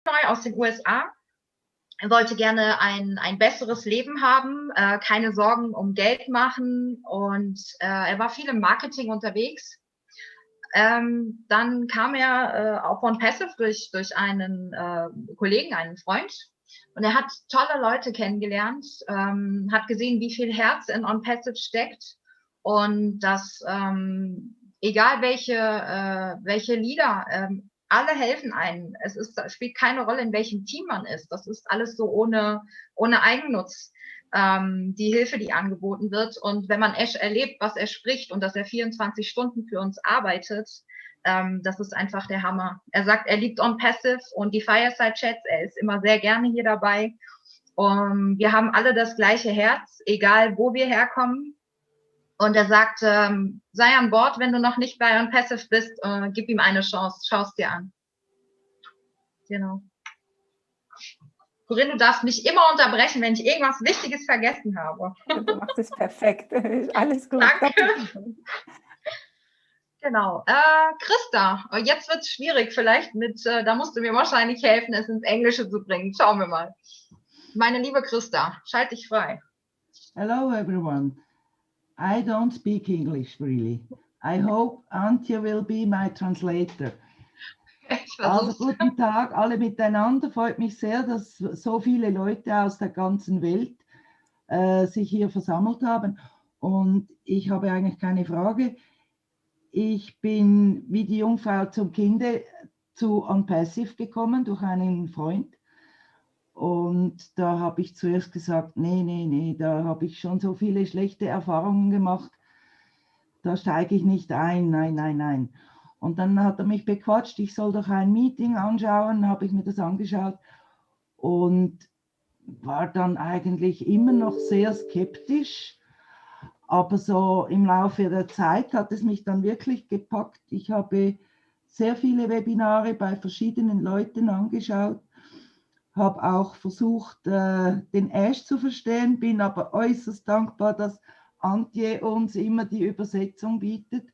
neu aus den USA. Er wollte gerne ein besseres Leben haben, keine Sorgen um Geld machen und er war viel im Marketing unterwegs. Dann kam er auf ONPASSIVE durch einen Kollegen, einen Freund, und er hat tolle Leute kennengelernt, hat gesehen, wie viel Herz in ONPASSIVE steckt und dass egal welche Lieder, alle helfen einem. Es spielt keine Rolle, in welchem Team man ist. Das ist alles so ohne Eigennutz. Die Hilfe, die angeboten wird. Und wenn man Ash erlebt, was er spricht und dass er 24 Stunden für uns arbeitet, das ist einfach der Hammer. Er sagt, er liebt ONPASSIVE und die Fireside-Chats. Er ist immer sehr gerne hier dabei. Wir haben alle das gleiche Herz, egal wo wir herkommen. Und er sagt, sei an Bord, wenn du noch nicht bei ONPASSIVE bist, gib ihm eine Chance, schau es dir an. Genau. Corinne, du darfst mich immer unterbrechen, wenn ich irgendwas Wichtiges vergessen habe. Du machst es perfekt. Alles gut. Danke. Genau. Christa, jetzt wird es schwierig, vielleicht da musst du mir wahrscheinlich helfen, es ins Englische zu bringen. Schauen wir mal. Meine liebe Christa, schalte dich frei. Hello everyone. I don't speak English really. I hope Antje will be my translator. Also guten Tag alle miteinander. Freut mich sehr, dass so viele Leute aus der ganzen Welt sich hier versammelt haben. Und ich habe eigentlich keine Frage. Ich bin wie die Jungfrau zum Kinde zu ONPASSIVE gekommen durch einen Freund. Und da habe ich zuerst gesagt, nee, da habe ich schon so viele schlechte Erfahrungen gemacht. Da steige ich nicht ein, nein. Und dann hat er mich bequatscht, ich soll doch ein Meeting anschauen, habe ich mir das angeschaut und war dann eigentlich immer noch sehr skeptisch. Aber so im Laufe der Zeit hat es mich dann wirklich gepackt. Ich habe sehr viele Webinare bei verschiedenen Leuten angeschaut, habe auch versucht, den Ash zu verstehen, bin aber äußerst dankbar, dass Antje uns immer die Übersetzung bietet.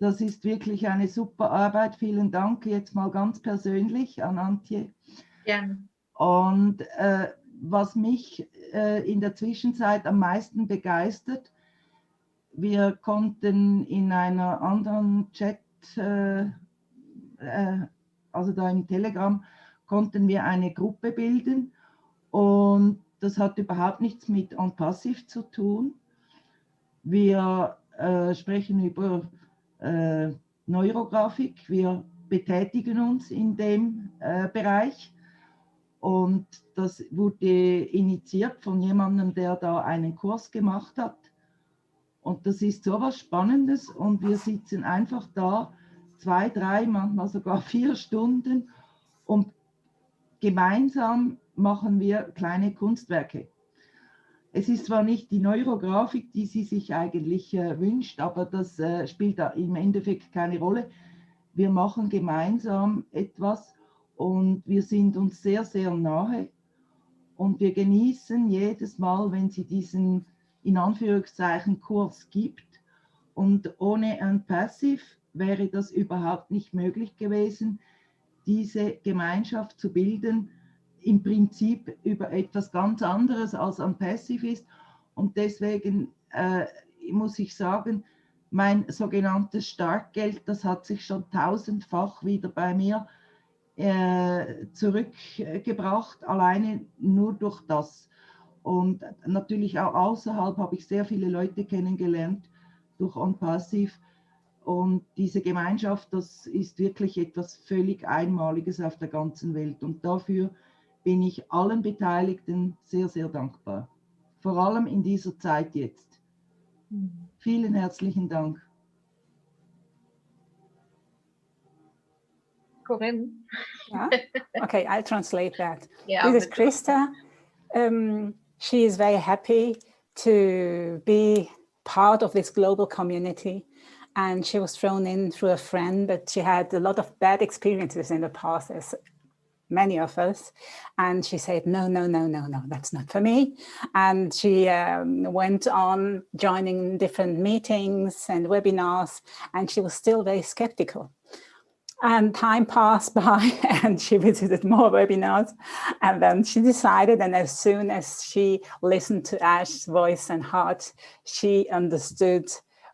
Das ist wirklich eine super Arbeit. Vielen Dank jetzt mal ganz persönlich an Antje. Gerne. Und was mich in der Zwischenzeit am meisten begeistert, wir konnten in einer anderen Chat, also da im Telegram, konnten wir eine Gruppe bilden und das hat überhaupt nichts mit ONPASSIVE zu tun. Wir sprechen über Neurografik, wir betätigen uns in dem Bereich und das wurde initiiert von jemandem, der da einen Kurs gemacht hat und das ist so was Spannendes und wir sitzen einfach da 2, 3, manchmal sogar 4 Stunden und gemeinsam machen wir kleine Kunstwerke. Es ist zwar nicht die Neurografik, die sie sich eigentlich wünscht, aber das spielt da im Endeffekt keine Rolle. Wir machen gemeinsam etwas und wir sind uns sehr, sehr nahe und wir genießen jedes Mal, wenn sie diesen, in Anführungszeichen, Kurs gibt. Und ohne ONPASSIVE wäre das überhaupt nicht möglich gewesen, diese Gemeinschaft zu bilden, im Prinzip über etwas ganz anderes als ONPASSIVE ist. Und deswegen muss ich sagen, mein sogenanntes Startgeld, das hat sich schon 1000-fach wieder bei mir zurückgebracht, alleine nur durch das. Und natürlich auch außerhalb habe ich sehr viele Leute kennengelernt durch ONPASSIVE. Und diese Gemeinschaft, das ist wirklich etwas völlig Einmaliges auf der ganzen Welt. Und dafür bin ich allen Beteiligten sehr, sehr dankbar. Vor allem in dieser Zeit jetzt. Vielen herzlichen Dank. Corinne. Yeah. Okay, I'll translate that. Yeah, this is Christa. She is very happy to be part of this global community. And she was thrown in through a friend, but she had a lot of bad experiences in the past, as many of us. And she said, no, that's not for me. And she went on joining different meetings and webinars, and she was still very skeptical. And time passed by and she visited more webinars. And then she decided, and as soon as she listened to Ash's voice and heart, she understood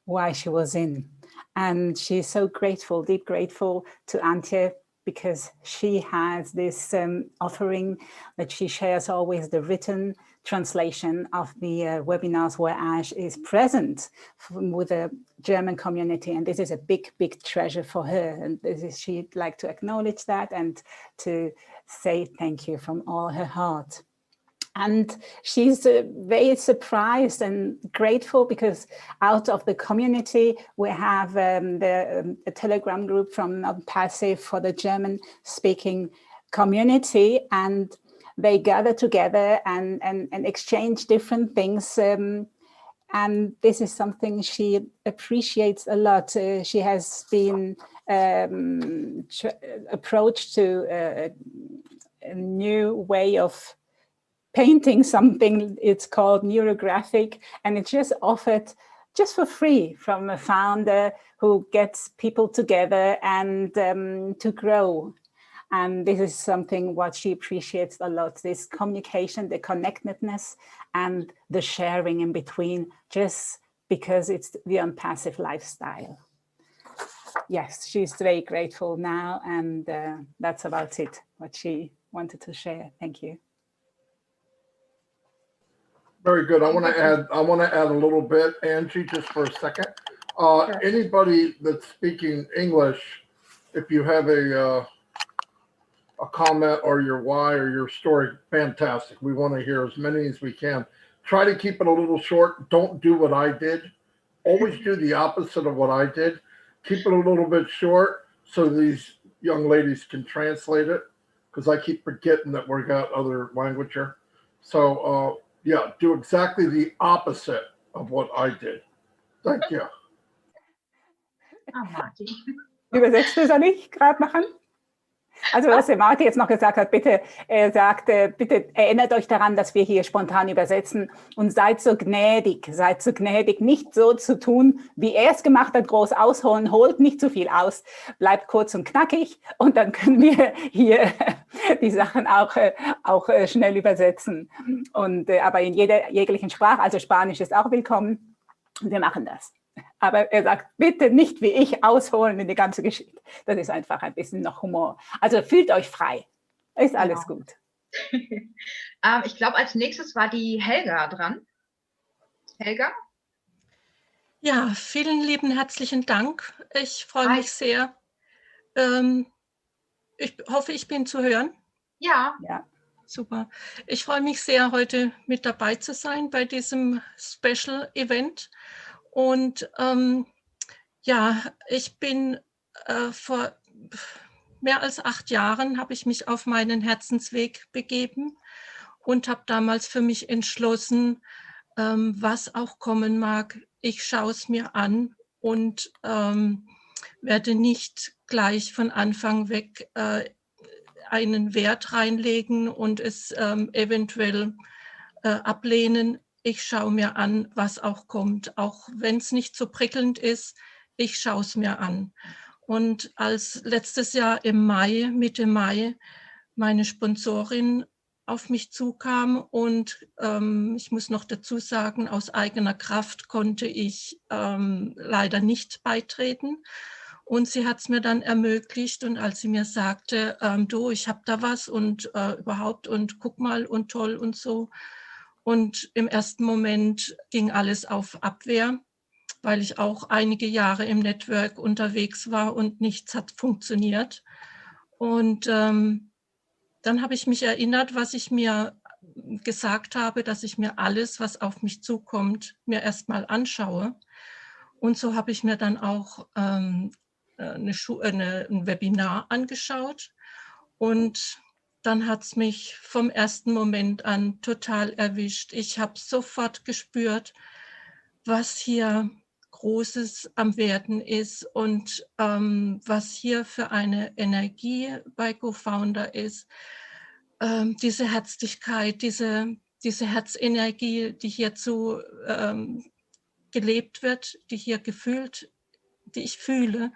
why she was in. And she's so grateful, deep grateful to Antje, because she has this offering that she shares always the written translation of the webinars where Ash is present with the German community. And this is a big, big treasure for her. And she'd like to acknowledge that and to say thank you from all her heart. And she's very surprised and grateful because out of the community, we have a Telegram group from ONPASSIVE for the German-speaking community, and they gather together and exchange different things. And this is something she appreciates a lot. She has been approached to a new way of painting something. It's called neurographic, and it's just offered just for free from a founder who gets people together and to grow. And this is something what she appreciates a lot, this communication, the connectedness and the sharing in between, just because it's the ONPASSIVE lifestyle. Yes, she's very grateful now, and that's about it, what she wanted to share. Thank you. Very good. I want to add a little bit, Angie, just for a second. Sure. Anybody that's speaking English, if you have a comment or your why or your story, fantastic. We want to hear as many as we can. Try to keep it a little short. Don't do what I did. Always do the opposite of what I did. Keep it a little bit short so these young ladies can translate it, because I keep forgetting that we got other language here. So yeah, do exactly the opposite of what I did. Thank you. Ah, Martin. Übersetzt du, soll ich gerade machen? Also was der Martin jetzt noch gesagt hat, bitte, er sagt, bitte erinnert euch daran, dass wir hier spontan übersetzen und seid so gnädig, nicht so zu tun, wie er es gemacht hat, groß ausholen, holt nicht zu viel aus, bleibt kurz und knackig und dann können wir hier die Sachen auch schnell übersetzen. Und, aber in jeder jeglichen Sprache, also Spanisch ist auch willkommen, und wir machen das. Aber er sagt, bitte nicht wie ich ausholen in die ganze Geschichte. Das ist einfach ein bisschen noch Humor. Also fühlt euch frei. Ist alles gut. Ich glaube, als nächstes war die Helga dran. Helga? Ja, vielen lieben herzlichen Dank. Ich freue mich sehr. Ich hoffe, ich bin zu hören. Ja. Ja. Super. Ich freue mich sehr, heute mit dabei zu sein bei diesem Special Event. Und ja, ich bin vor mehr als 8 Jahren habe ich mich auf meinen Herzensweg begeben und habe damals für mich entschlossen, was auch kommen mag, ich schaue es mir an und werde nicht gleich von Anfang weg einen Wert reinlegen und es eventuell ablehnen. Ich schaue mir an, was auch kommt, auch wenn es nicht so prickelnd ist, ich schaue es mir an. Und als letztes Jahr im Mai, Mitte Mai, meine Sponsorin auf mich zukam und ich muss noch dazu sagen, aus eigener Kraft konnte ich leider nicht beitreten. Und sie hat es mir dann ermöglicht, und als sie mir sagte, du, ich habe da was und überhaupt und guck mal und toll und so. Und im ersten Moment ging alles auf Abwehr, weil ich auch einige Jahre im Network unterwegs war und nichts hat funktioniert. Und dann habe ich mich erinnert, was ich mir gesagt habe, dass ich mir alles, was auf mich zukommt, mir erstmal anschaue. Und so habe ich mir dann auch ein Webinar angeschaut, und dann hat es mich vom ersten Moment an total erwischt. Ich habe sofort gespürt, was hier Großes am Werden ist und was hier für eine Energie bei GoFounder ist. Diese Herzlichkeit, diese Herzenergie, die hierzu gelebt wird, die hier gefühlt, die ich fühle,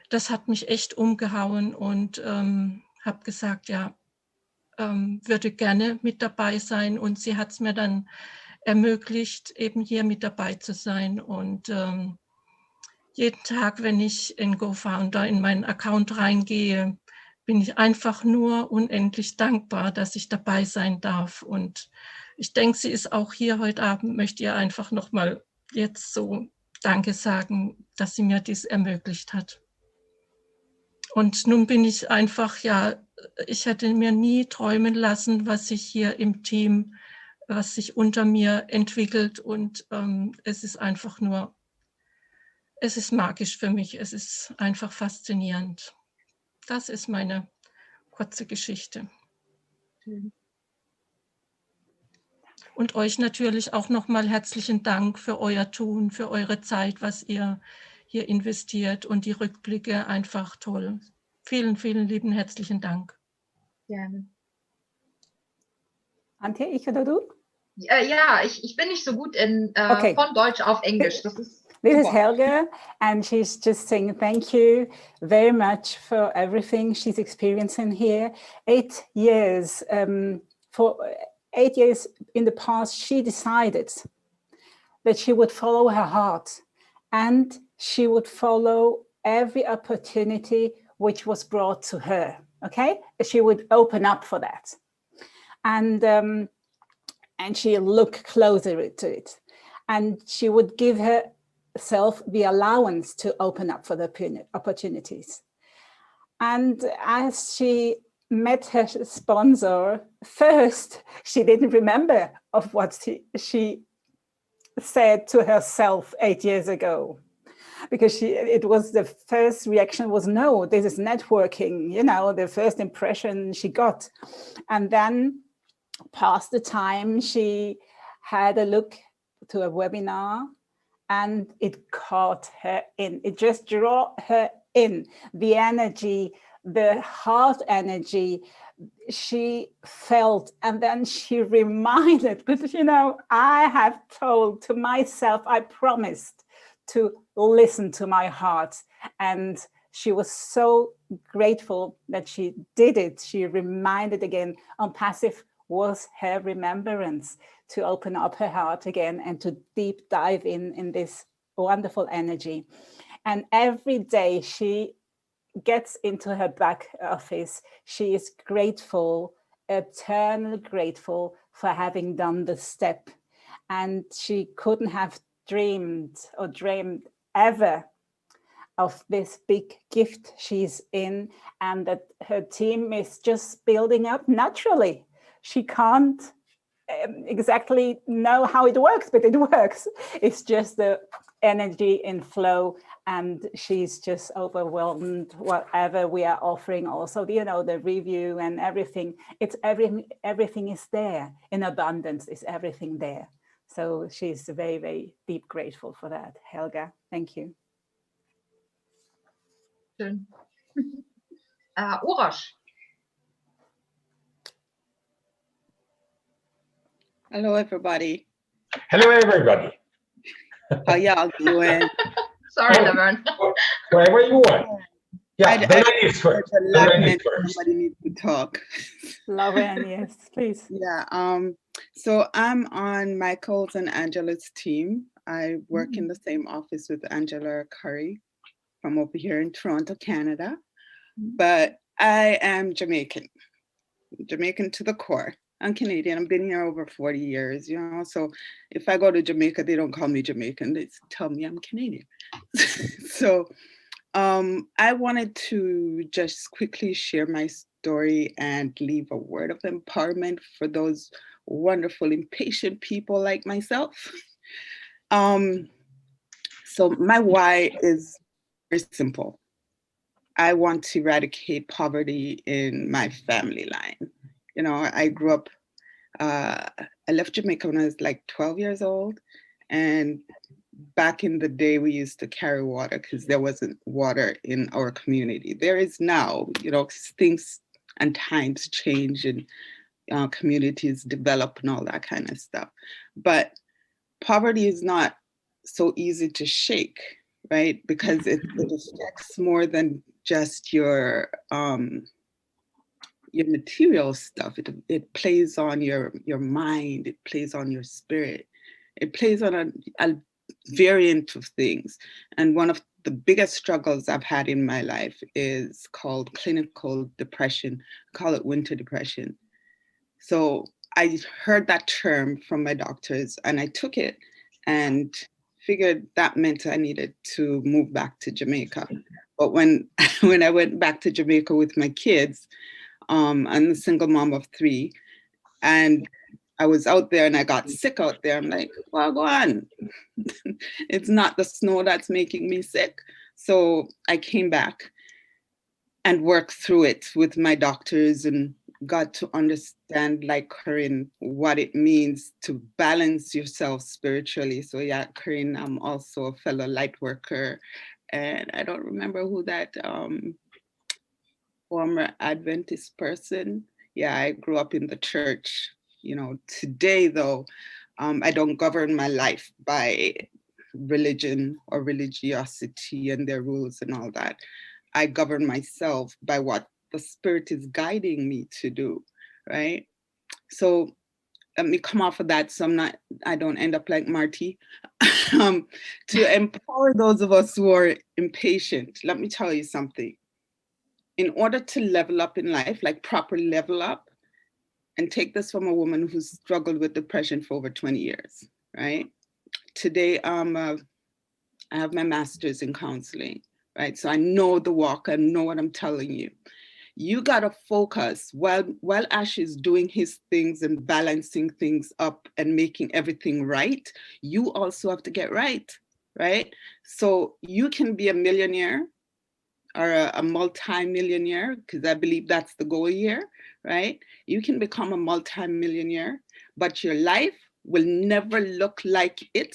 das hat mich echt umgehauen und habe gesagt, ja, würde gerne mit dabei sein, und sie hat es mir dann ermöglicht, eben hier mit dabei zu sein. Und jeden Tag, wenn ich in GoFounder in meinen Account reingehe, bin ich einfach nur unendlich dankbar, dass ich dabei sein darf. Und ich denke, sie ist auch hier heute Abend, möchte ihr einfach nochmal jetzt so Danke sagen, dass sie mir dies ermöglicht hat. Und nun bin ich einfach, ja, ich hätte mir nie träumen lassen, was sich hier im Team, was sich unter mir entwickelt. Und es ist einfach nur, es ist magisch für mich. Es ist einfach faszinierend. Das ist meine kurze Geschichte. Und euch natürlich auch nochmal herzlichen Dank für euer Tun, für eure Zeit, was ihr hier investiert, und die Rückblicke einfach toll. Vielen, vielen lieben herzlichen Dank. Gerne. Antje, ich oder du? Ja, ich bin nicht so gut in Okay. von Deutsch auf Englisch. Das ist This is super. Helga, and she's just saying thank you very much for everything she's experiencing here. 8 years, for 8 years in the past, she decided that she would follow her heart, and she would follow every opportunity which was brought to her, okay? She would open up for that. And she look closer to it. And she would give herself the allowance to open up for the opportunities. And as she met her sponsor, first, she didn't remember of what she said to herself 8 years ago, because it was the first reaction was, no, this is networking, you know, the first impression she got. And then past the time, she had a look to a webinar, and it caught her in. It just drew her in. The energy, the heart energy she felt, and then she reminded, because, you know, I have told to myself, I promised to listen to my heart, and she was so grateful that she did it. She reminded again, ONPASSIVE was her remembrance to open up her heart again and to deep dive in this wonderful energy. And every day she gets into her back office, she is grateful, eternally grateful for having done the step. And she couldn't have dreamed ever of this big gift she's in, and that her team is just building up naturally. She can't exactly know how it works, but it works. It's just the energy in flow, and she's just overwhelmed whatever we are offering. Also, you know, the review and everything, it's everything is there in abundance, is everything there. So she's very, very deep grateful for that. Helga, thank you. Schön. Urash. Hello, everybody. Hello, everybody. How y'all doing? Sorry, Laverne. Wherever you want. Yeah, the ladies first. The ladies first. Somebody needs to talk. Laverne, yes, please. Yeah. So I'm on Michael's and Angela's team. I work in the same office with Angela Curry from over here in Toronto, Canada. But I am Jamaican to the core. I'm Canadian. I've been here over 40 years, you know, so if I go to Jamaica, they don't call me Jamaican. They tell me I'm Canadian. So I wanted to just quickly share my story and leave a word of empowerment for those wonderful, impatient people like myself. So my why is very simple. I want to eradicate poverty in my family line. You know, I grew up, I left Jamaica when I was like 12 years old. And back in the day, we used to carry water because there wasn't water in our community. There is now, you know, things and times change and communities develop and all that kind of stuff. But poverty is not so easy to shake. right? Because it affects more than just your material stuff. It plays on your mind. It plays on your spirit. It plays on a variant of things. And one of the biggest struggles I've had in my life is called clinical depression. I call it winter depression. So I heard that term from my doctors and I took it and figured that meant I needed to move back to Jamaica. But when I went back to Jamaica with my kids, I'm a single mom of 3, and I was out there and I got sick out there. I'm like, well, go on. It's not the snow that's making me sick. So I came back and worked through it with my doctors and got to understand, like Corinne, what it means to balance yourself spiritually. So yeah, Corinne, I'm also a fellow light worker. And I don't remember who that former Adventist person. Yeah, I grew up in the church. You know, today though, I don't govern my life by religion or religiosity and their rules and all that. I govern myself by what the Spirit is guiding me to do, right? So let me come off of that so I don't end up like Marty. To empower those of us who are impatient, let me tell you something. In order to level up in life, like properly level up, and take this from a woman who's struggled with depression for over 20 years, right? Today, I have my master's in counseling, right? So I know the walk, I know what I'm telling you. You gotta focus while Ash is doing his things and balancing things up and making everything right, you also have to get right, right? So you can be a millionaire or a multi-millionaire, because I believe that's the goal here, right? You can become a multi-millionaire, but your life will never look like it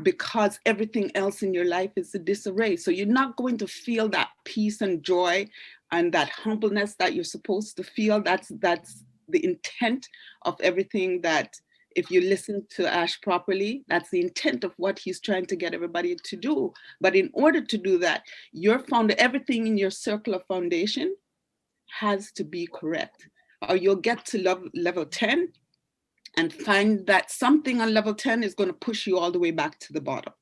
because everything else in your life is a disarray. So you're not going to feel that peace and joy and that humbleness that you're supposed to feel. That's the intent of everything that, if you listen to Ash properly, that's the intent of what he's trying to get everybody to do. But in order to do that, everything in your circle of foundation has to be correct, or you'll get to level 10 and find that something on level 10 is going to push you all the way back to the bottom,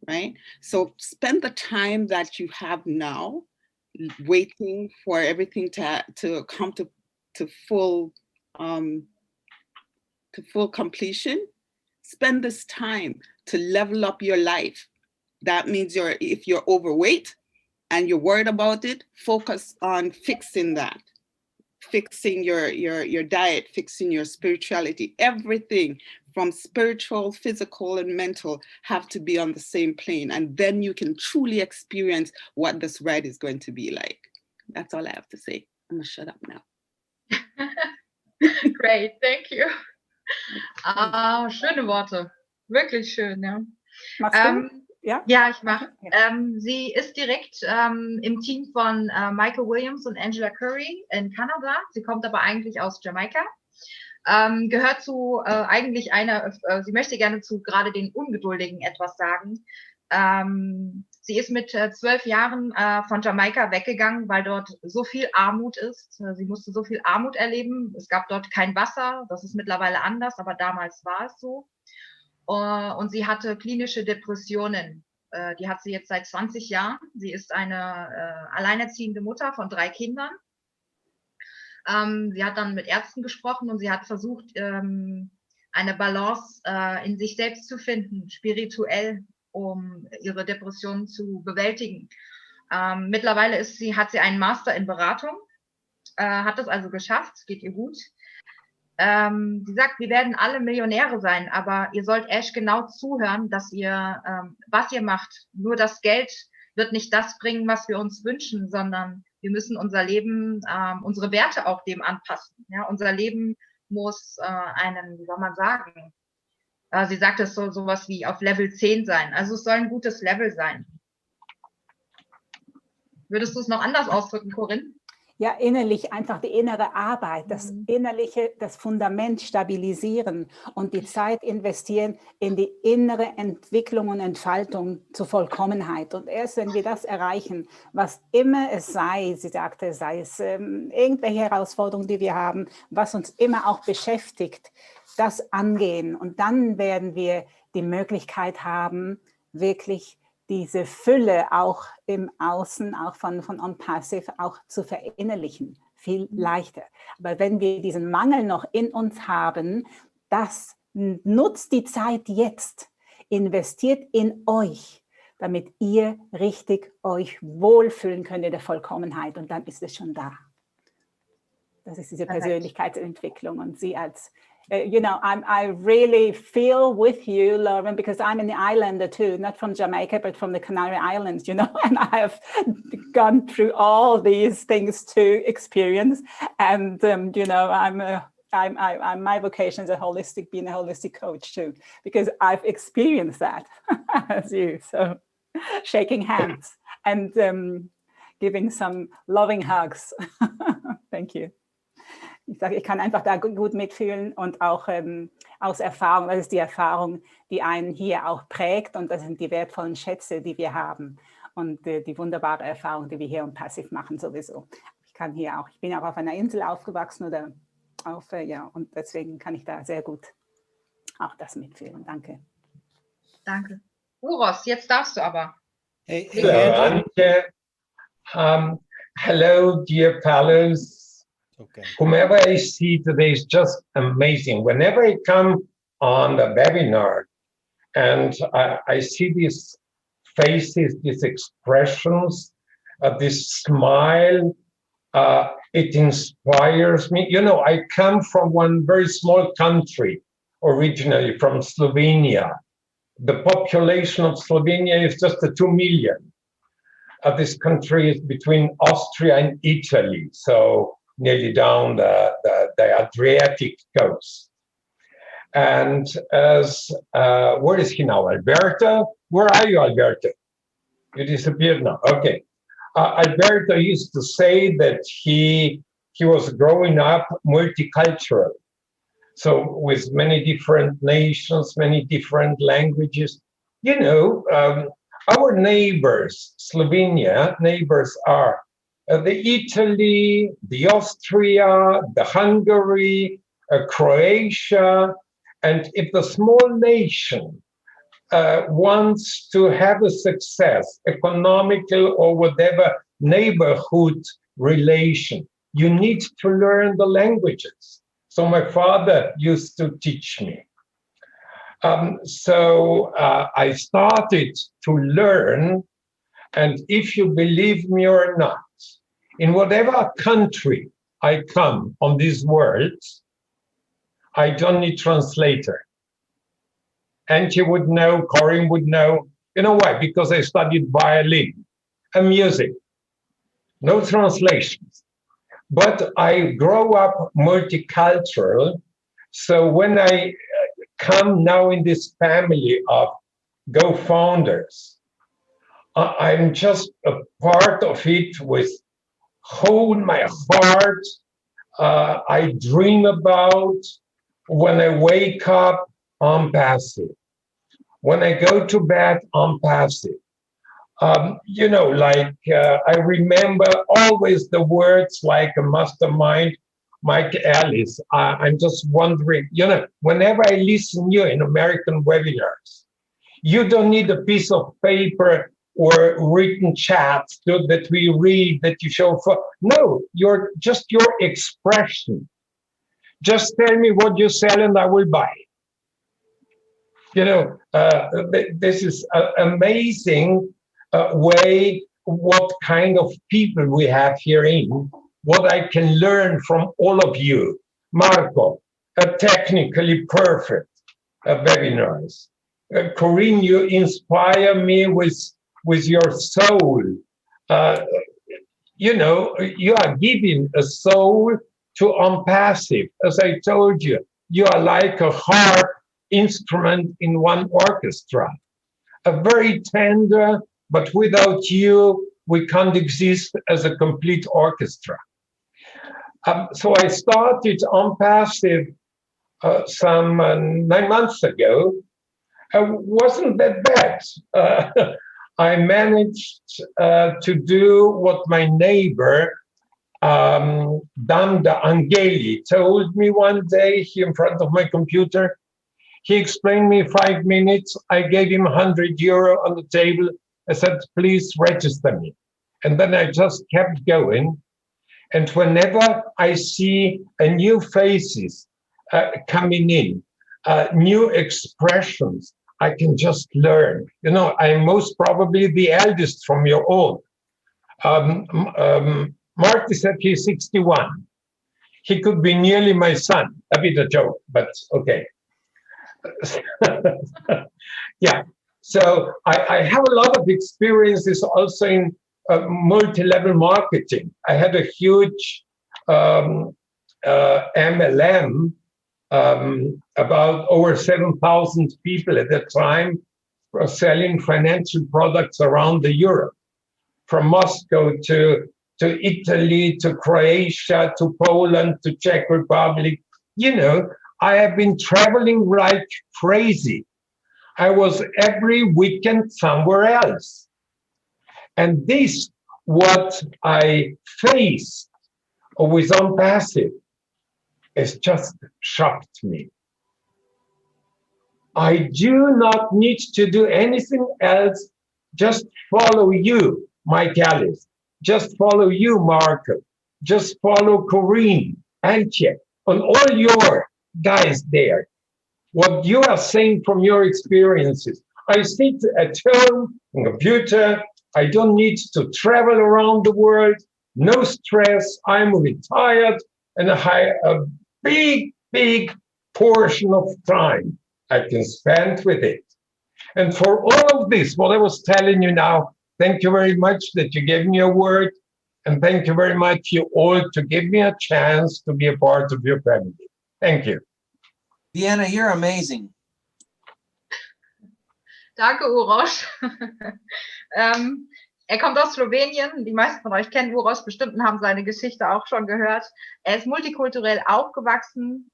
right? So spend the time that you have now waiting for everything to come to full completion. Spend this time to level up your life. That means if you're overweight and you're worried about it, focus on fixing that. Fixing your diet, fixing your spirituality, everything from spiritual, physical, and mental have to be on the same plane. And then you can truly experience what this ride is going to be like. That's all I have to say. I'm gonna shut up now. Great, thank you. Schöne Worte. Wirklich schön, ja. Machst du? Ja? Ja, ich mache. Sie ist direkt im Team von Michael Williams und Angela Curry in Kanada. Sie kommt aber eigentlich aus Jamaika. Gehört zu eigentlich sie möchte gerne zu gerade den Ungeduldigen etwas sagen. Sie ist mit 12 Jahren von Jamaika weggegangen, weil dort so viel Armut ist. Sie musste so viel Armut erleben. Es gab dort kein Wasser. Das ist mittlerweile anders, aber damals war es so. Und sie hatte klinische Depressionen. Die hat sie jetzt seit 20 Jahren. Sie ist eine alleinerziehende Mutter von 3 Kindern. Sie hat dann mit Ärzten gesprochen und sie hat versucht, eine Balance in sich selbst zu finden, spirituell, um ihre Depressionen zu bewältigen. Mittlerweile hat sie einen Master in Beratung, hat das also geschafft, es geht ihr gut. Sie sagt, wir werden alle Millionäre sein, aber ihr sollt Ash genau zuhören, dass was ihr macht. Nur das Geld wird nicht das bringen, was wir uns wünschen, sondern wir müssen unser Leben, unsere Werte auch dem anpassen. Ja, unser Leben muss wie soll man sagen? Sie sagt, es soll sowas wie auf Level 10 sein. Also es soll ein gutes Level sein. Würdest du es noch anders ausdrücken, Corinne? Ja, innerlich einfach die innere Arbeit, das innerliche, das Fundament stabilisieren und die Zeit investieren in die innere Entwicklung und Entfaltung zur Vollkommenheit. Und erst wenn wir das erreichen, was immer es sei, sie sagte, sei es irgendwelche Herausforderungen, die wir haben, was uns immer auch beschäftigt, das angehen. Und dann werden wir die Möglichkeit haben, wirklich diese Fülle auch im Außen, auch von ONPASSIVE, auch zu verinnerlichen, viel leichter. Aber wenn wir diesen Mangel noch in uns haben, das nutzt die Zeit jetzt, investiert in euch, damit ihr richtig euch wohlfühlen könnt in der Vollkommenheit und dann ist es schon da. Das ist diese Persönlichkeitsentwicklung und sie als you know, I really feel with you, Lauren, because I'm an islander too, not from Jamaica, but from the Canary Islands, you know, and I have gone through all these things to experience. And, you know, my vocation is being a holistic coach too, because I've experienced that as you. So shaking hands and giving some loving hugs. Thank you. Ich sage, ich kann einfach da gut mitfühlen und auch aus Erfahrung, das ist die Erfahrung, die einen hier auch prägt und das sind die wertvollen Schätze, die wir haben und die wunderbare Erfahrung, die wir hier ONPASSIVE machen sowieso. Ich bin auch auf einer Insel aufgewachsen ja, und deswegen kann ich da sehr gut auch das mitfühlen. Danke. Danke. Uros, jetzt darfst du aber. Hey, hello, dear fellows. Okay. Whomever I see today is just amazing. Whenever I come on the webinar and I see these faces, these expressions, this smile, it inspires me. You know, I come from one very small country, originally from Slovenia. The population of Slovenia is just 2 million. This country is between Austria and Italy, so nearly down the Adriatic coast. And as, where is he now, Alberto? Where are you, Alberto? You disappeared now, okay. Alberto used to say that he was growing up multicultural. So with many different nations, many different languages. You know, our neighbors, Slovenia neighbors are the Italy, the Austria, the Hungary, Croatia, and if the small nation wants to have a success, economical or whatever neighborhood relation, you need to learn the languages. So my father used to teach me. So I started to learn, and if you believe me or not, in whatever country I come on this world, I don't need translator. Angie would know, Corinne would know. You know why? Because I studied violin and music. No translations. But I grow up multicultural. So when I come now in this family of Go Founders, I'm just a part of it with whole my heart. I dream about. When I wake up, ONPASSIVE. When I go to bed, ONPASSIVE. You know, like I remember always the words like a mastermind, Mike Ellis. I'm just wondering, you know, whenever I listen to you in American webinars, you don't need a piece of paper or written chats that we read, that you show for. No, you're just your expression. Just tell me what you sell and I will buy. You know, this is an amazing way, what kind of people we have here in, what I can learn from all of you. Marco, technically perfect webinars. Corinne, you inspire me with your soul. You know, you are giving a soul to ONPASSIVE. As I told you, you are like a harp instrument in one orchestra. A very tender, but without you, we can't exist as a complete orchestra. So I started ONPASSIVE some 9 months ago. Wasn't that bad. I managed to do what my neighbor, Danda Angeli, told me one day here in front of my computer. He explained me 5 minutes. I gave him €100 on the table. I said, please register me. And then I just kept going. And whenever I see a new faces coming in, new expressions, I can just learn. You know, I'm most probably the eldest from your all. Marty said he's 61. He could be nearly my son. A bit of joke, but okay. Yeah, so I have a lot of experiences also in multi-level marketing. I had a huge MLM, about over 7,000 people at that time, were selling financial products around the Europe, from Moscow to Italy, to Croatia, to Poland, to Czech Republic. You know, I have been traveling like crazy. I was every weekend somewhere else. And this, what I faced with ONPASSIVE, has just shocked me. I do not need to do anything else, just follow you, Mike Ellis. Just follow you, Marco. Just follow Corinne, Antje, and all your guys there. What you are saying from your experiences. I sit at home on the computer. I don't need to travel around the world. No stress. I'm retired, and I have a big portion of time I can spend with it. And for all of this, what I was telling you now, thank you very much that you gave me a word. And thank you very much, you all, to give me a chance to be a part of your family. Thank you. Vienna, you're amazing. Danke, Uroš. Er kommt aus Slowenien. Die meisten von euch kennen Uroš bestimmt und haben seine Geschichte auch schon gehört. Er ist multikulturell aufgewachsen.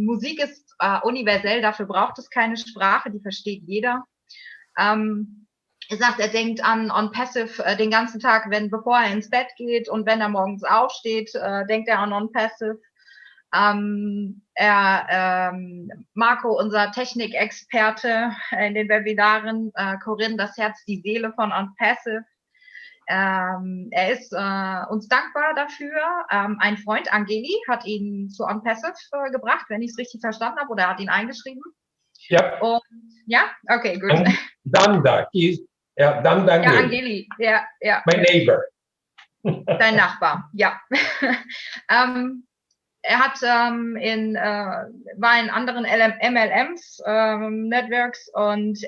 Musik ist universell, dafür braucht es keine Sprache, die versteht jeder. Er sagt, er denkt an ONPASSIVE den ganzen Tag, bevor er ins Bett geht, und wenn er morgens aufsteht, denkt er an ONPASSIVE. Marco, unser Technikexperte in den Webinaren, Corinne, das Herz, die Seele von ONPASSIVE. Er ist uns dankbar dafür. Ein Freund, Angeli, hat ihn zu ONPASSIVE gebracht, wenn ich es richtig verstanden habe, oder er hat ihn eingeschrieben. Ja. Und, ja, okay, gut. Danda, Danda ja, Angeli, ja. My neighbor. Dein Nachbar, ja. Er hat war in anderen MLMs, Networks, und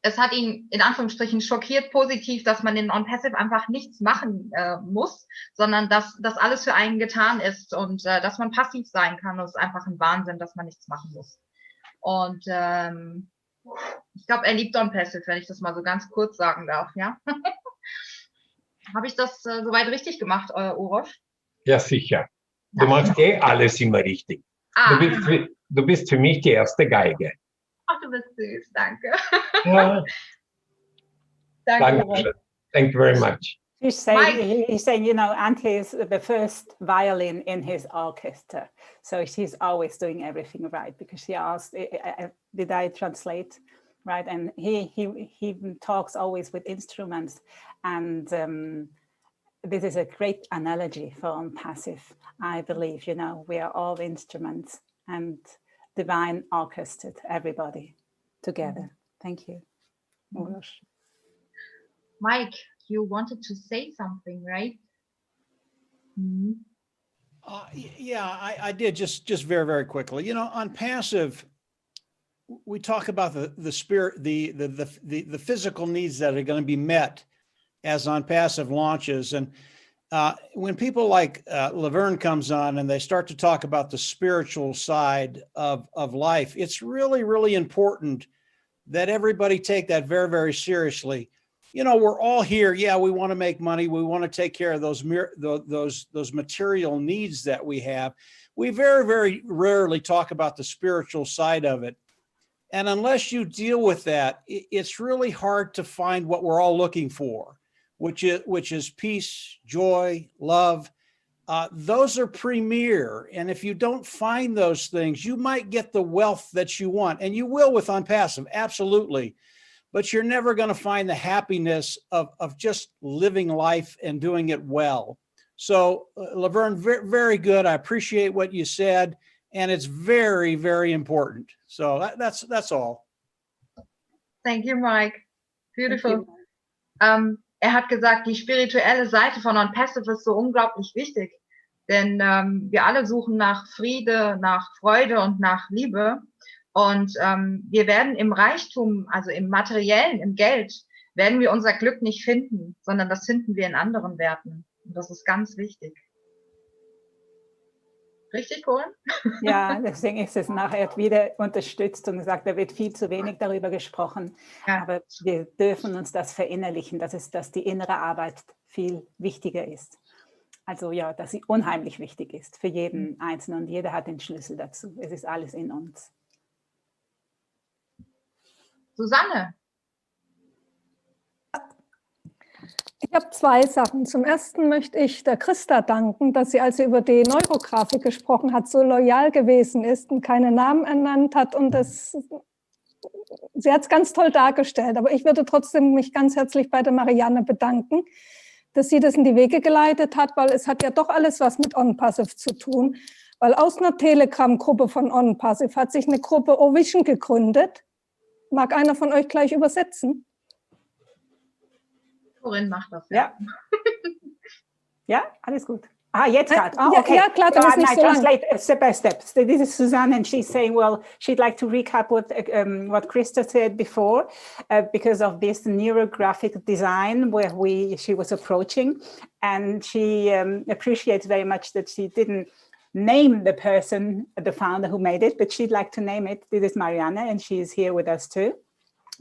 es hat ihn in Anführungsstrichen schockiert positiv, dass man in ONPASSIVE einfach nichts machen muss, sondern dass das alles für einen getan ist und dass man passiv sein kann. Das ist einfach ein Wahnsinn, dass man nichts machen muss. Und ich glaube, er liebt ONPASSIVE, wenn ich das mal so ganz kurz sagen darf, ja. Habe ich das soweit richtig gemacht, Uroš? Ja, sicher. Du machst alles immer richtig. Du bist für mich die erste Geige. Ach, du bist süß, danke. Ja. Danke. Danke. Thank you very much. He's saying, you know, Antje is the first violin in his orchestra. So she's always doing everything right, because she asked, did I translate right? And he talks always with instruments. And this is a great analogy for ONPASSIVE. I believe, you know, we are all instruments and divine orchestrated, everybody together. Thank you. Mike, you wanted to say something, right? Yeah, I did, just very, very quickly. You know, ONPASSIVE, we talk about the spirit, the physical needs that are going to be met as ONPASSIVE launches. And when people like Laverne comes on and they start to talk about the spiritual side of life, it's really, really important that everybody take that very, very seriously. you know, we're all here. Yeah, we want to make money. We want to take care of those material needs that we have. We very, very rarely talk about the spiritual side of it. And unless you deal with that, it's really hard to find what we're all looking for, which is peace, joy, love. Those are premier. And if you don't find those things, you might get the wealth that you want, and you will with ONPASSIVE, absolutely. But you're never going to find the happiness of just living life and doing it well. So Laverne, very good. I appreciate what you said, and it's very, very important. So that's all. Thank you, Mike. Beautiful. Hat gesagt, die spirituelle Seite von ONPASSIVE ist so unglaublich wichtig, denn wir alle suchen nach Friede, nach Freude und nach Liebe. Und wir werden im Reichtum, also im Materiellen, im Geld, werden wir unser Glück nicht finden, sondern das finden wir in anderen Werten. Und das ist ganz wichtig. Richtig, Corinne? Ja, deswegen ist es nachher wieder unterstützt und gesagt, da wird viel zu wenig darüber gesprochen. Ja. Aber wir dürfen uns das verinnerlichen, dass die innere Arbeit viel wichtiger ist. Also ja, dass sie unheimlich wichtig ist für jeden Einzelnen und jeder hat den Schlüssel dazu. Es ist alles in uns. Susanne? Ich habe zwei Sachen. Zum ersten möchte ich der Christa danken, dass sie, als sie über die Neurografik gesprochen hat, so loyal gewesen ist und keine Namen ernannt hat. Und sie hat es ganz toll dargestellt. Aber ich würde trotzdem mich ganz herzlich bei der Marianne bedanken, dass sie das in die Wege geleitet hat, weil es hat ja doch alles was mit ONPASSIVE zu tun. Weil aus einer Telegram-Gruppe von ONPASSIVE hat sich eine Gruppe Vision gegründet. Mag einer von euch gleich übersetzen? Corinne macht das. Ja. Ja, alles gut. Ah, jetzt gerade. Oh, okay. Ja, klar, das ist nicht so translate step by step. So this is Suzanne, and she's saying, well, she'd like to recap what Christa said before, because of this neurographic design where she was approaching, and she appreciates very much that she didn't name the person, the founder who made it, but she'd like to name it. This is Marianne, and she's here with us too,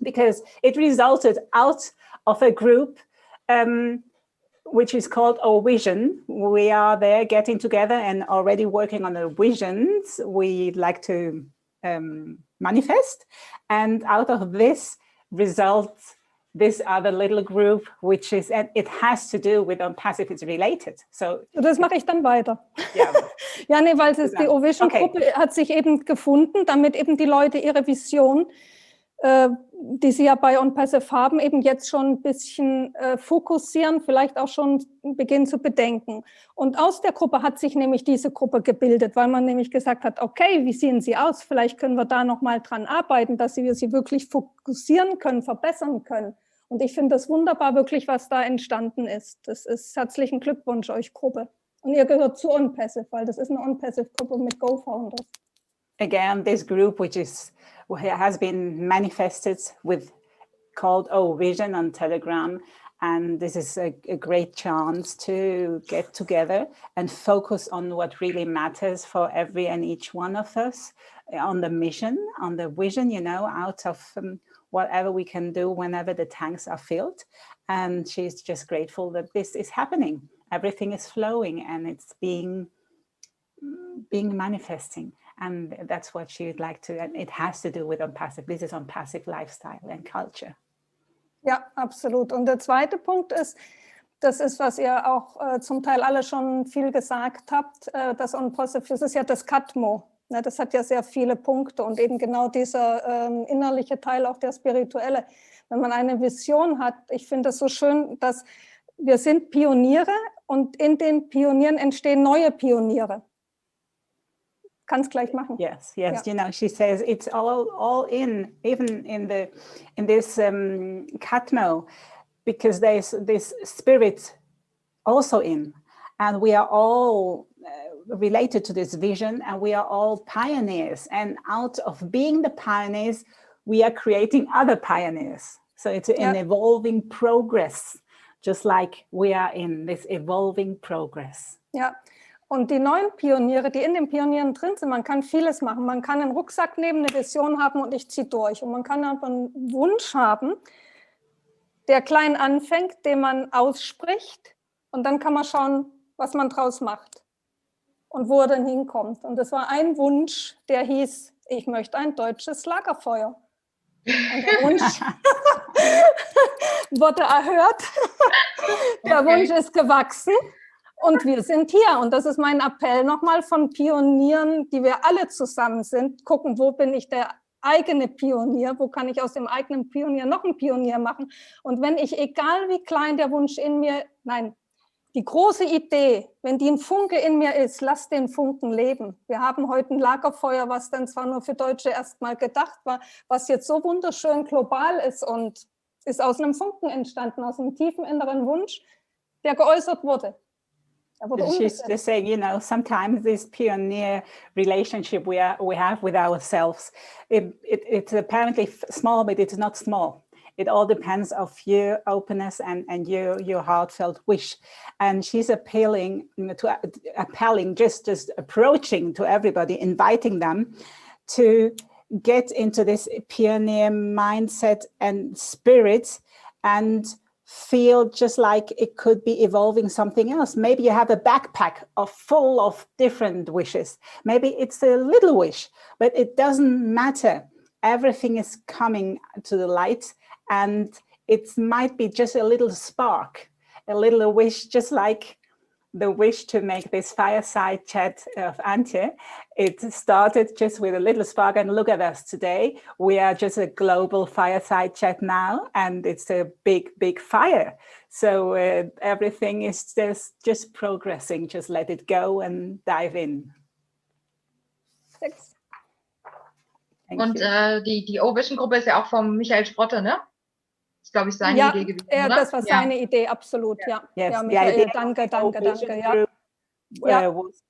because it resulted out of a group which is called Our Vision. We are there getting together and already working on the visions we'd like to manifest. And out of this results this other little group, which is, and it has to do with ONPASSIVE, it's related. So das mache ich dann weiter. Ja, ja, nee, weil es die Vision-Gruppe hat sich eben gefunden, damit eben die Leute ihre Vision, die sie ja bei ONPASSIVE haben, eben jetzt schon ein bisschen fokussieren, vielleicht auch schon beginnen zu bedenken. Und aus der Gruppe hat sich nämlich diese Gruppe gebildet, weil man nämlich gesagt hat, okay, wie sehen sie aus? Vielleicht können wir da nochmal dran arbeiten, dass wir sie wirklich fokussieren können, verbessern können. Und ich finde das wunderbar, wirklich, was da entstanden ist. Das ist herzlichen Glückwunsch euch Gruppe. Und ihr gehört zu ONPASSIVE, weil das ist eine ONPASSIVE-Gruppe mit Go-Founders. Again, this group, which has been manifested called Oh Vision on Telegram, and this is a great chance to get together and focus on what really matters for every and each one of us, on the mission, on the vision, you know, out of whatever we can do whenever the tanks are filled. And she's just grateful that this is happening. Everything is flowing and it's being manifesting. And that's what she would like to, and it has to do with ONPASSIVE. This is ONPASSIVE lifestyle and culture. Ja, absolut. Und der zweite Punkt ist, das ist, was ihr auch zum Teil alle schon viel gesagt habt, das ONPASSIVE, das ist ja das Katmo. Ne, das hat ja sehr viele Punkte und eben genau dieser innerliche Teil, auch der spirituelle. Wenn man eine Vision hat, ich finde es so schön, dass wir sind Pioniere und in den Pionieren entstehen neue Pioniere. Kannst gleich machen. Yes, yeah. You know, she says it's all in, even in this Katmo, because there's this spirit also in, and we are all related to this vision, and we are all pioneers, and out of being the pioneers, we are creating other pioneers. So it's an evolving progress, just like we are in this evolving progress. Ja. Und die neuen Pioniere, die in den Pionieren drin sind, man kann vieles machen. Man kann einen Rucksack nehmen, eine Vision haben und ich ziehe durch. Und man kann aber einen Wunsch haben, der klein anfängt, den man ausspricht und dann kann man schauen, was man draus macht und wo er dann hinkommt. Und das war ein Wunsch, der hieß, ich möchte ein deutsches Lagerfeuer. Und der Wunsch wurde erhört, der Wunsch ist gewachsen und wir sind hier. Und das ist mein Appell nochmal von Pionieren, die wir alle zusammen sind, gucken, wo bin ich der eigene Pionier, wo kann ich aus dem eigenen Pionier noch einen Pionier machen. Und wenn ich, egal wie klein der Wunsch in mir, nein, die große Idee, wenn die ein Funke in mir ist, lass den Funken leben. Wir haben heute ein Lagerfeuer, was dann zwar nur für Deutsche erstmal gedacht war, was jetzt so wunderschön global ist und ist aus einem Funken entstanden, aus einem tiefen inneren Wunsch, der geäußert wurde. She's just saying, you know, sometimes this pioneer relationship we have with ourselves, it's apparently small, but it's not small. It all depends of your openness and your heartfelt wish. And she's appealing, just approaching to everybody, inviting them to get into this pioneer mindset and spirit and feel just like it could be evolving something else. Maybe you have a backpack full of different wishes. Maybe it's a little wish, but it doesn't matter. Everything is coming to the light. And it might be just a little spark, a little wish, just like the wish to make this fireside chat of Antje. It started just with a little spark, and look at us today. We are just a global fireside chat now, and it's a big, big fire. So everything is just progressing. Just let it go and dive in. Thanks. Und die O-Vision-Gruppe ist ja auch vom Michael Sprotte, ne? Das ist, glaube ich, seine Idee gewesen, oder? Das war seine Idee, absolut, ja. Yes, ja, Michael, danke, ja. Was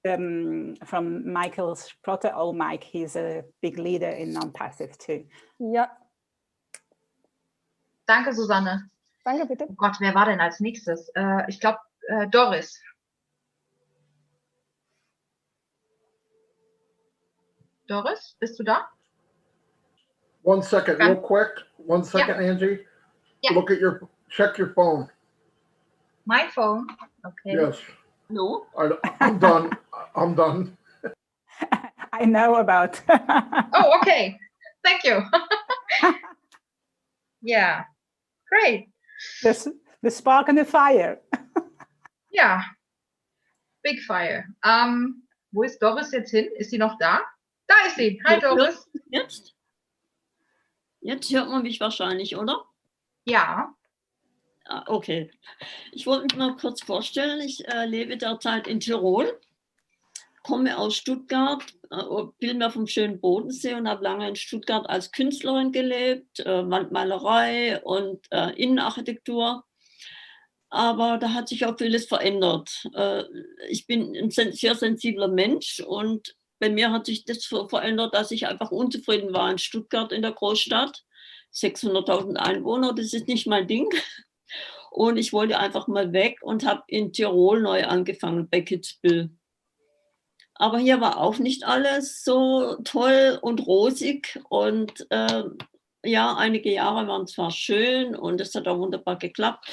from Michael Sprotte. Oh, Mike, he's a big leader in Non-Passive too. Ja. Danke, Susanne. Danke, bitte. Oh Gott, wer war denn als nächstes? Ich glaube, Doris. Doris, bist du da? 1 second, real quick. 1 second, Angie. Yeah. Check your phone. My phone? Okay. Yes. No? I'm done. I'm done. I know about. Oh, okay. Thank you. Yeah. Great. The spark and the fire. Ja. Big fire. Wo ist Doris jetzt hin? Ist sie noch da? Da ist sie. Hi, Doris. Jetzt hört man mich wahrscheinlich, oder? Ja. Okay. Ich wollte mich mal kurz vorstellen. Ich lebe derzeit in Tirol, komme aus Stuttgart, bin mir vom schönen Bodensee und habe lange in Stuttgart als Künstlerin gelebt, Wandmalerei und Innenarchitektur. Aber da hat sich auch vieles verändert. Ich bin ein sehr sensibler Mensch und bei mir hat sich das verändert, dass ich einfach unzufrieden war in Stuttgart in der Großstadt. 600.000 Einwohner, das ist nicht mein Ding. Und ich wollte einfach mal weg und habe in Tirol neu angefangen, bei Kitzbühel. Aber hier war auch nicht alles so toll und rosig. Und ja, einige Jahre waren zwar schön und es hat auch wunderbar geklappt.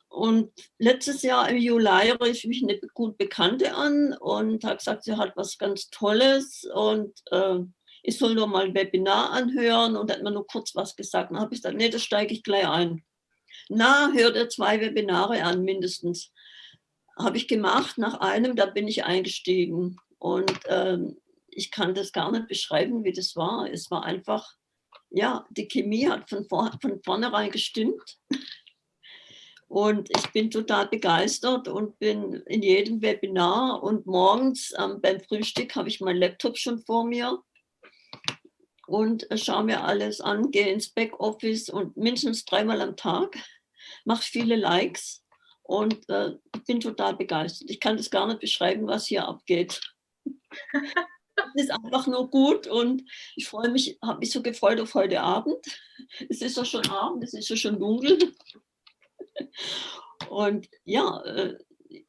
Und letztes Jahr im Juli rief mich eine gut Bekannte an und hat gesagt, sie hat was ganz Tolles und ich soll nur mal ein Webinar anhören und hat mir nur kurz was gesagt. Dann habe ich gesagt, nee, da steige ich gleich ein. Na, hör dir 2 Webinare an, mindestens. Habe ich gemacht, nach einem, da bin ich eingestiegen. Und ich kann das gar nicht beschreiben, wie das war. Es war einfach, ja, die Chemie hat von vornherein gestimmt. Und ich bin total begeistert und bin in jedem Webinar und morgens beim Frühstück habe ich meinen Laptop schon vor mir und schaue mir alles an, gehe ins Backoffice und mindestens 3-mal am Tag, mache viele Likes und bin total begeistert. Ich kann das gar nicht beschreiben, was hier abgeht. Es ist einfach nur gut und ich freue mich, habe mich so gefreut auf heute Abend. Es ist ja schon Abend, es ist ja schon dunkel. Und ja,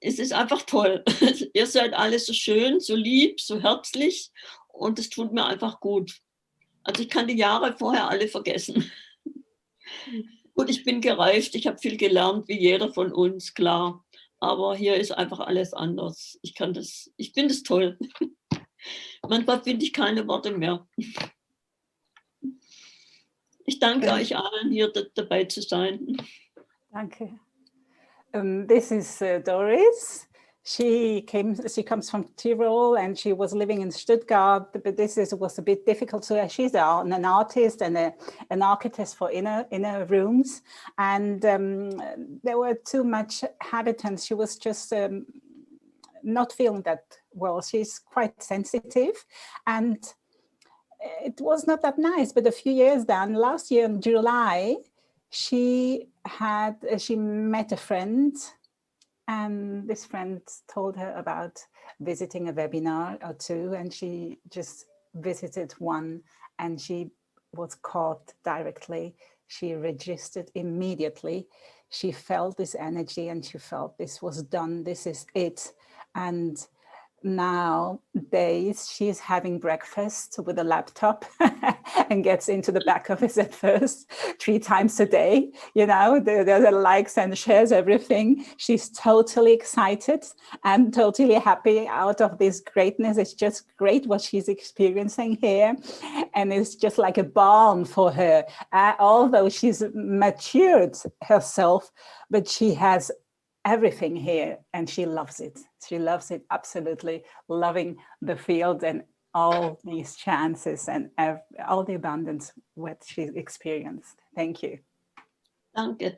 es ist einfach toll. Ihr seid alle so schön, so lieb, so herzlich und es tut mir einfach gut. Also ich kann die Jahre vorher alle vergessen. Gut, ich bin gereift, ich habe viel gelernt, wie jeder von uns, klar. Aber hier ist einfach alles anders. Ich finde es toll. Manchmal finde ich keine Worte mehr. Ich danke euch allen, hier dabei zu sein. Danke. This is Doris. She comes from Tyrol and she was living in Stuttgart, but was a bit difficult. So she's an artist and an architect for inner rooms. And there were too much habitants. She was just not feeling that well. She's quite sensitive and it was not that nice. But a few years down, last year in July, she met a friend. And this friend told her about visiting a webinar or two, and she just visited one and she was caught directly. She registered immediately. She felt this energy and she felt this was done, this is it. And nowadays she's having breakfast with a laptop and gets into the back office at first 3 times a day. You know, the likes and shares everything. She's totally excited and totally happy out of this greatness. It's just great what she's experiencing here, and it's just like a balm for her. Although she's matured herself, but she has everything here and she loves it. She loves it absolutely, loving the field and all these chances and all the abundance what she's experienced. Thank you. Danke.